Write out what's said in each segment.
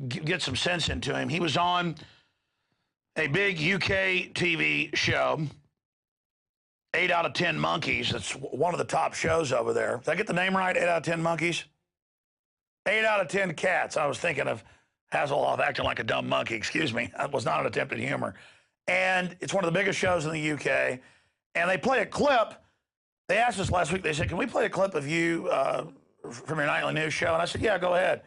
get some sense into him. He was on a big UK TV show, 8 out of 10 Monkeys. That's one of the top shows over there. Did I get the name right, 8 out of 10 Monkeys? 8 out of 10 Cats. I was thinking of Hasselhoff acting like a dumb monkey. Excuse me. That was not an attempt at humor. And it's one of the biggest shows in the UK. And they play a clip. They asked us last week, they said, can we play a clip of you from your nightly news show? And I said, yeah, go ahead.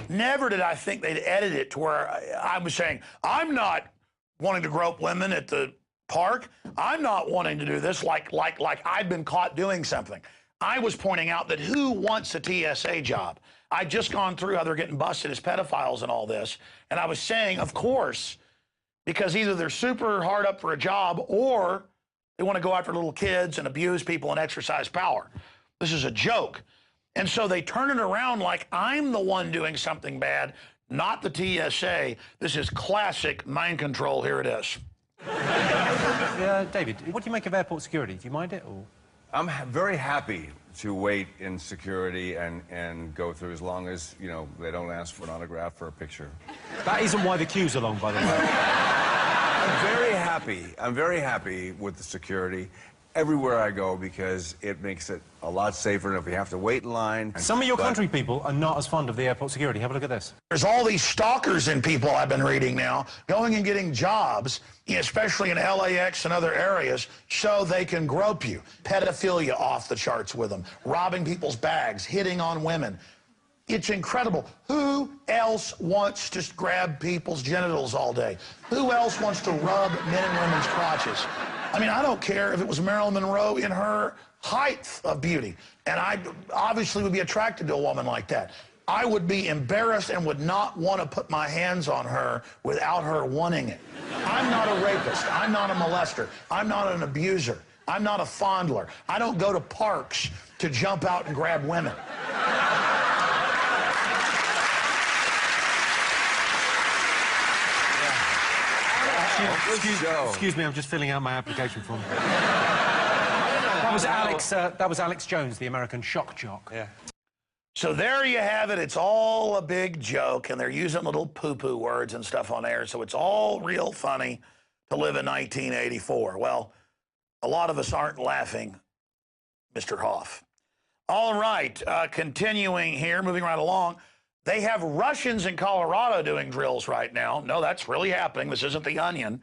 Never did I think they'd edit it to where I was saying, I'm not wanting to grope women at the park. I'm not wanting to do this like I've been caught doing something. I was pointing out that who wants a TSA job? I'd just gone through how they're getting busted as pedophiles and all this. And I was saying, of course, because either they're super hard up for a job or they want to go after little kids and abuse people and exercise power. This is a joke. And so they turn it around like I'm the one doing something bad, not the TSA. This is classic mind control. Here it is. David, what do you make of airport security? Do you mind it? Or? I'm very happy to wait in security and go through as long as, you know, they don't ask for an autograph or a picture. That isn't why the queue's are long, by the way. I'm very happy with the security everywhere I go because it makes it a lot safer than if we have to wait in line. Some of your country people are not as fond of the airport security. Have a look at this. There's all these stalkers in people I've been reading now going and getting jobs, especially in LAX and other areas, so they can grope you. Pedophilia off the charts with them, robbing people's bags, hitting on women. It's incredible. Who else wants to grab people's genitals all day? Who else wants to rub men and women's crotches? I mean, I don't care if it was Marilyn Monroe in her height of beauty, and I obviously would be attracted to a woman like that. I would be embarrassed and would not want to put my hands on her without her wanting it. I'm not a rapist. I'm not a molester. I'm not an abuser. I'm not a fondler. I don't go to parks to jump out and grab women. Excuse me, I'm just filling out my application form. That was Alex Jones, the American shock jock. Yeah. So there you have it. It's all a big joke, and they're using little poo-poo words and stuff on air, so it's all real funny to live in 1984. Well, a lot of us aren't laughing, Mr. Hoff. All right, continuing here, moving right along. They have Russians in Colorado doing drills right now. No, that's really happening. This isn't The Onion.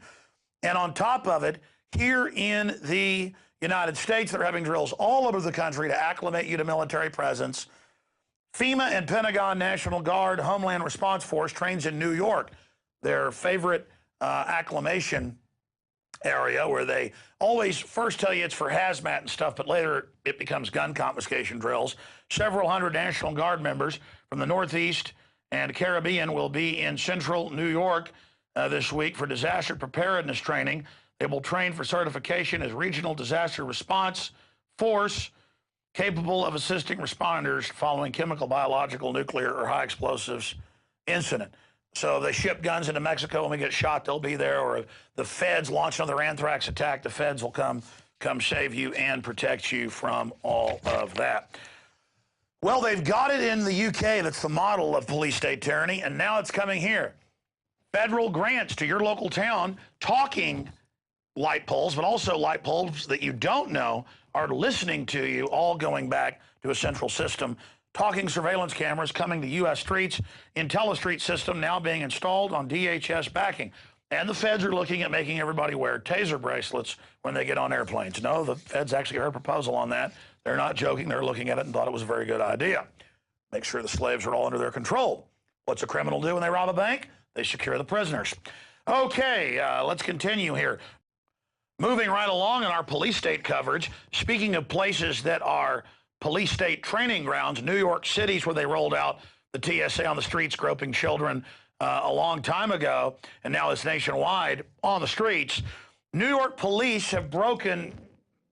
And on top of it, here in the United States, they're having drills all over the country to acclimate you to military presence. FEMA and Pentagon National Guard Homeland Response Force trains in New York, their favorite acclimation area, where they always first tell you it's for hazmat and stuff, but later it becomes gun confiscation drills. Several hundred National Guard members from the Northeast and Caribbean will be in central New York this week for disaster preparedness training. They will train for certification as Regional Disaster Response Force, capable of assisting responders following chemical, biological, nuclear, or high explosives incident. So they ship guns into Mexico. When we get shot, they'll be there. Or if the feds launch another anthrax attack, the feds will come save you and protect you from all of that. Well, they've got it in the UK. That's the model of police state tyranny, and now it's coming here. Federal grants to your local town, talking light poles, but also light poles that you don't know are listening to you, all going back to a central system. Talking surveillance cameras coming to U.S. streets, IntelliStreet system now being installed on DHS backing. And the feds are looking at making everybody wear taser bracelets when they get on airplanes. No, the feds actually heard a proposal on that. They're not joking. They're looking at it and thought it was a very good idea. Make sure the slaves are all under their control. What's a criminal do when they rob a bank? They secure the prisoners. Okay, let's continue here. Moving right along in our police state coverage, speaking of places that are police state training grounds, New York City's where they rolled out the TSA on the streets groping children a long time ago, and now it's nationwide on the streets. New York police have broken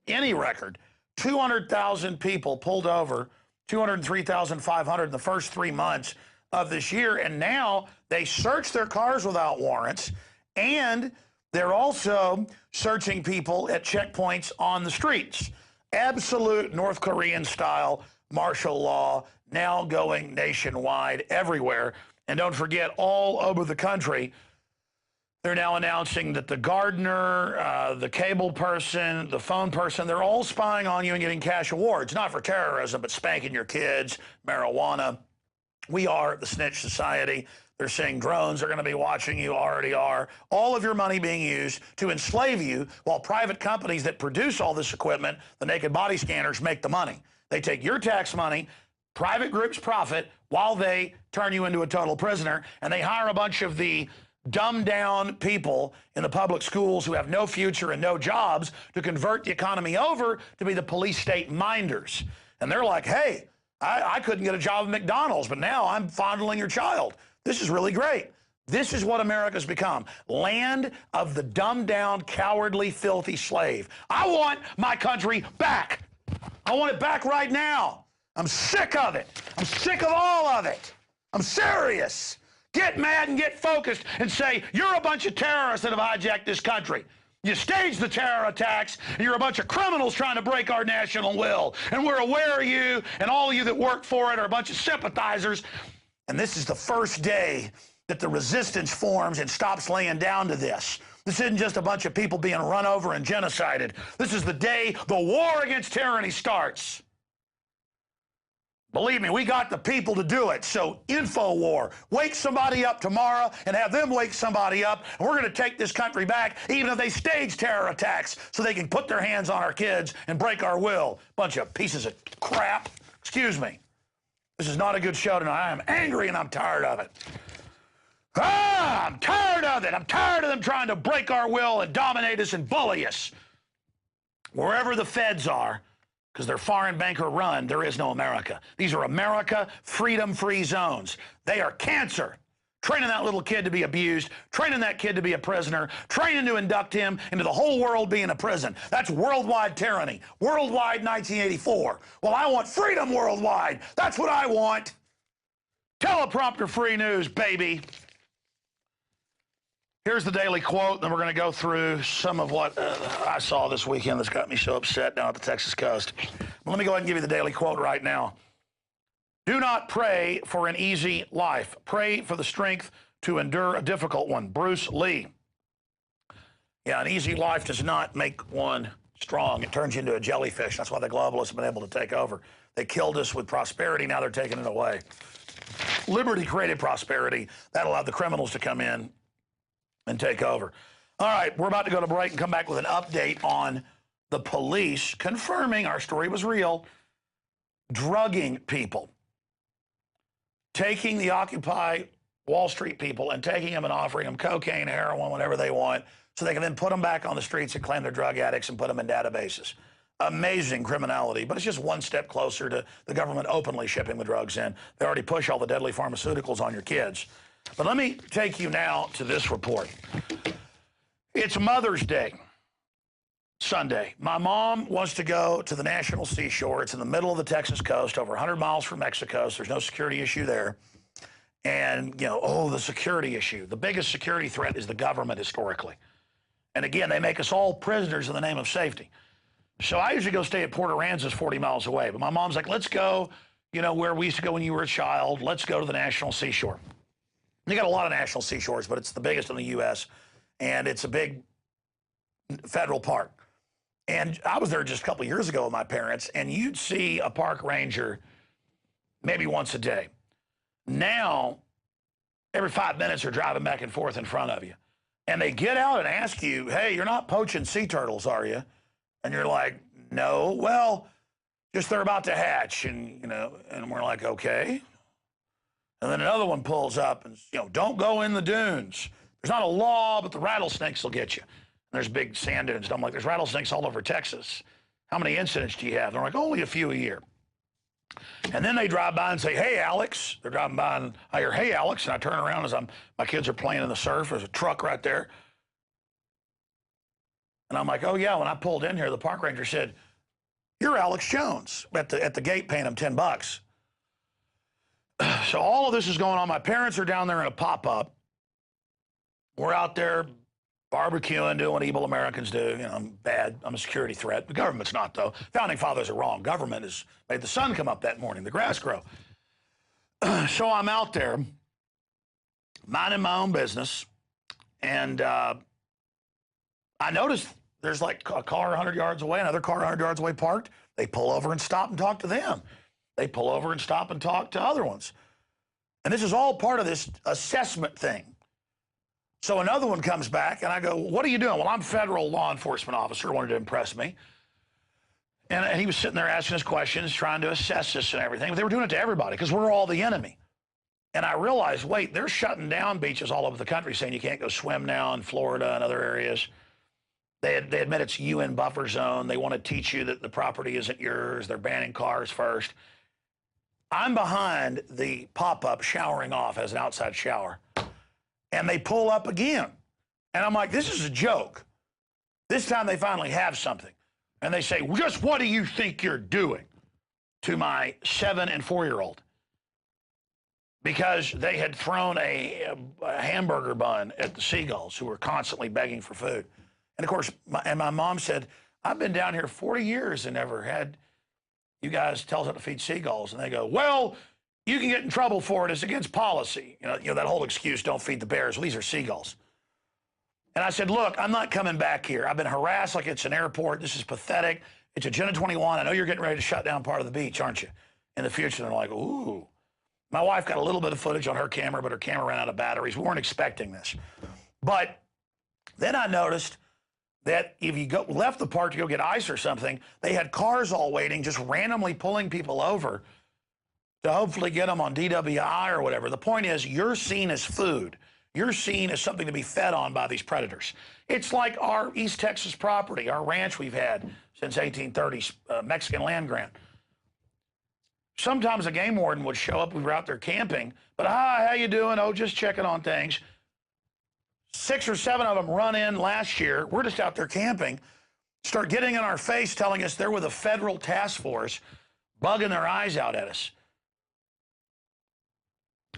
any record. 200,000 people pulled over, 203,500 in the first 3 months of this year, and now they search their cars without warrants, and they're also searching people at checkpoints on the streets. Absolute North Korean style martial law now going nationwide everywhere. And don't forget, all over the country, they're now announcing that the gardener, the cable person, the phone person, they're all spying on you and getting cash awards, not for terrorism, but spanking your kids, marijuana. We are the snitch society. They're saying drones are going to be watching you, already are. All of your money being used to enslave you while private companies that produce all this equipment, the naked body scanners, make the money. They take your tax money, private groups profit while they turn you into a total prisoner, and they hire a bunch of the dumbed down people in the public schools who have no future and no jobs to convert the economy over to be the police state minders. And they're like, hey, I couldn't get a job at McDonald's, but now I'm fondling your child. This is really great. This is what America's become. Land of the dumbed down, cowardly, filthy slave. I want my country back. I want it back right now. I'm sick of it. I'm sick of all of it. I'm serious. Get mad and get focused and say, you're a bunch of terrorists that have hijacked this country. You staged the terror attacks, and you're a bunch of criminals trying to break our national will. And we're aware of you, and all of you that work for it are a bunch of sympathizers. And this is the first day that the resistance forms and stops laying down to this. This isn't just a bunch of people being run over and genocided. This is the day the war against tyranny starts. Believe me, we got the people to do it. So INFOWARS, wake somebody up tomorrow and have them wake somebody up, and we're going to take this country back, even if they stage terror attacks, so they can put their hands on our kids and break our will. Bunch of pieces of crap. Excuse me. This is not a good show tonight. I am angry and I'm tired of it. I'm tired of it. I'm tired of them trying to break our will and dominate us and bully us. Wherever the feds are, because they're foreign banker run, there is no America. These are America freedom-free zones. They are cancer. Training that little kid to be abused, training that kid to be a prisoner, training to induct him into the whole world being a prison. That's worldwide tyranny. Worldwide 1984. Well, I want freedom worldwide. That's what I want. Teleprompter free news, baby. Here's the daily quote, then we're going to go through some of what I saw this weekend that's got me so upset down at the Texas coast. Well, let me go ahead and give you the daily quote right now. Do not pray for an easy life. Pray for the strength to endure a difficult one. Bruce Lee. Yeah, an easy life does not make one strong. It turns you into a jellyfish. That's why the globalists have been able to take over. They killed us with prosperity. Now they're taking it away. Liberty created prosperity. That allowed the criminals to come in and take over. All right, we're about to go to break and come back with an update on the police confirming our story was real, drugging people, taking the Occupy Wall Street people and taking them and offering them cocaine, heroin, whatever they want, so they can then put them back on the streets and claim they're drug addicts and put them in databases. Amazing criminality, but it's just one step closer to the government openly shipping the drugs in. They already push all the deadly pharmaceuticals on your kids. But let me take you now to this report. It's Mother's Day, Sunday. My mom wants to go to the National Seashore. It's in the middle of the Texas coast, over 100 miles from Mexico, so there's no security issue there. And, you know, oh, the security issue. The biggest security threat is the government historically. And again, they make us all prisoners in the name of safety. So I usually go stay at Port Aransas 40 miles away. But my mom's like, let's go, you know, where we used to go when you were a child. Let's go to the National Seashore. You got a lot of national seashores, but it's the biggest in the U.S., and it's a big federal park. And I was there just a couple of years ago with my parents, and you'd see a park ranger maybe once a day. Now, every 5 minutes, they're driving back and forth in front of you. And they get out and ask you, hey, you're not poaching sea turtles, are you? And you're like, no. Well, just they're about to hatch, and, you know, and we're like, okay. And then another one pulls up and, you know, don't go in the dunes. There's not a law, but the rattlesnakes will get you. And there's big sand dunes. I'm like, there's rattlesnakes all over Texas. How many incidents do you have? They're like, only a few a year. And then they drive by and say, hey, Alex. They're driving by and I hear, hey, Alex. And I turn around as my kids are playing in the surf. There's a truck right there. And I'm like, oh, yeah. When I pulled in here, the park ranger said, you're Alex Jones. At the gate paying him $10. So all of this is going on. My parents are down there in a pop-up. We're out there barbecuing, doing what evil Americans do. You know, I'm bad. I'm a security threat. The government's not, though. Founding fathers are wrong. Government has made the sun come up that morning, the grass grow. So I'm out there, minding my own business, and I noticed there's like a car 100 yards away, another car 100 yards away parked. They pull over and stop and talk to them. They pull over and stop and talk to other ones. And this is all part of this assessment thing. So another one comes back, and I go, what are you doing? Well, I'm a federal law enforcement officer, wanted to impress me. And he was sitting there asking us questions, trying to assess us and everything. But they were doing it to everybody because we're all the enemy. And I realized, wait, they're shutting down beaches all over the country, saying you can't go swim now in Florida and other areas. They admit it's UN buffer zone. They want to teach you that the property isn't yours. They're banning cars first. I'm behind the pop-up showering off as an outside shower. And they pull up again. And I'm like, this is a joke. This time they finally have something. And they say, just what do you think you're doing? To my 7- and 4-year-old. Because they had thrown a hamburger bun at the seagulls who were constantly begging for food. And of course, my mom said, I've been down here 40 years and never had you guys tell us how to feed seagulls. And they go, well, you can get in trouble for it. It's against policy. You know that whole excuse, don't feed the bears. Well, these are seagulls. And I said, look, I'm not coming back here. I've been harassed like it's an airport. This is pathetic. It's Agenda 21. I know you're getting ready to shut down part of the beach, aren't you? In the future. And they're like, ooh. My wife got a little bit of footage on her camera, but her camera ran out of batteries. We weren't expecting this. But then I noticed that if you left the park to go get ice or something, they had cars all waiting, just randomly pulling people over to hopefully get them on DWI or whatever. The point is, you're seen as food. You're seen as something to be fed on by these predators. It's like our East Texas property, our ranch we've had since 1830s, Mexican land grant. Sometimes a game warden would show up. We were out there camping. But, hi, how you doing? Oh, just checking on things. 6 or 7 of them run in last year. We're just out there camping. Start getting in our face, telling us they're with a federal task force, bugging their eyes out at us.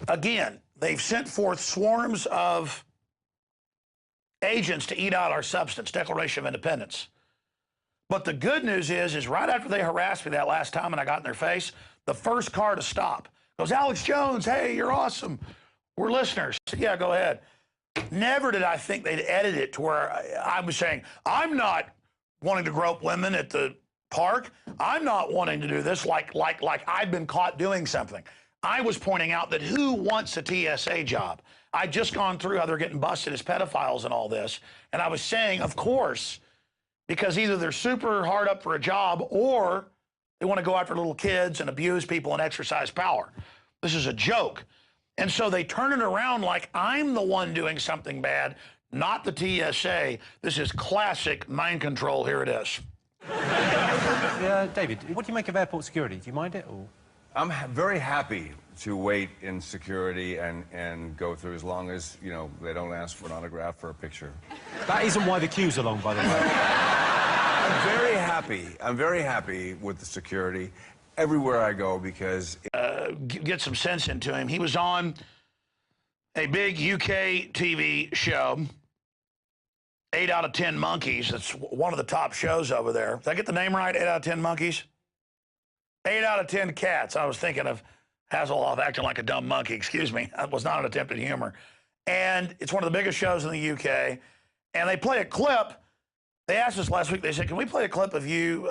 Again, they've sent forth swarms of agents to eat out our substance, Declaration of Independence. But the good news is right after they harassed me that last time and I got in their face, the first car to stop goes, Alex Jones, hey, you're awesome. We're listeners. I said, yeah, go ahead. Never did I think they'd edit it to where I was saying, I'm not wanting to grope women at the park. I'm not wanting to do this like I've been caught doing something. I was pointing out that who wants a TSA job? I'd just gone through how they're getting busted as pedophiles and all this. And I was saying, of course, because either they're super hard up for a job or they want to go after little kids and abuse people and exercise power. This is a joke. And so they turn it around like I'm the one doing something bad, not the TSA. This is classic mind control. Here it is. David, what do you make of airport security? Do you mind it? Or? I'm very happy to wait in security and go through as long as, you know, they don't ask for an autograph for a picture. That isn't why the queue's are long, by the way. I'm very happy with the security everywhere I go because... Get some sense into him. He was on a big UK TV show, 8 out of 10 Monkeys. It's one of the top shows over there. Did I get the name right? 8 out of 10 Monkeys? 8 out of 10 Cats. I was thinking of Hasselhoff acting like a dumb monkey. Excuse me. That was not an attempt at humor. And it's one of the biggest shows in the UK. And they play a clip. They asked us last week, they said, can we play a clip of you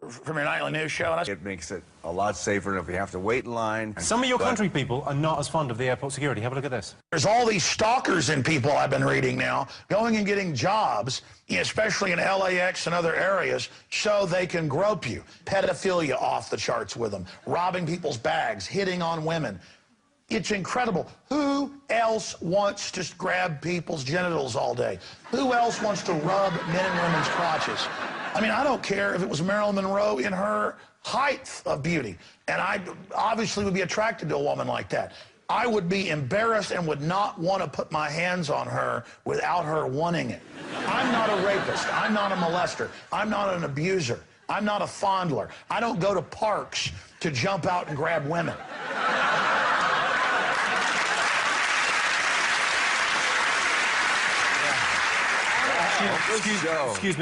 from your nightly news show? And it makes it a lot safer if you have to wait in line. Some of your country people are not as fond of the airport security. Have a look at this. There's all these stalkers in people I've been reading now, going and getting jobs, especially in LAX and other areas, so they can grope you. Pedophilia off the charts with them, robbing people's bags, hitting on women. It's incredible. Who else wants to grab people's genitals all day? Who else wants to rub men and women's crotches? I mean, I don't care if it was Marilyn Monroe in her height of beauty, and I obviously would be attracted to a woman like that. I would be embarrassed and would not want to put my hands on her without her wanting it. I'm not a rapist. I'm not a molester. I'm not an abuser. I'm not a fondler. I don't go to parks to jump out and grab women. Excuse me.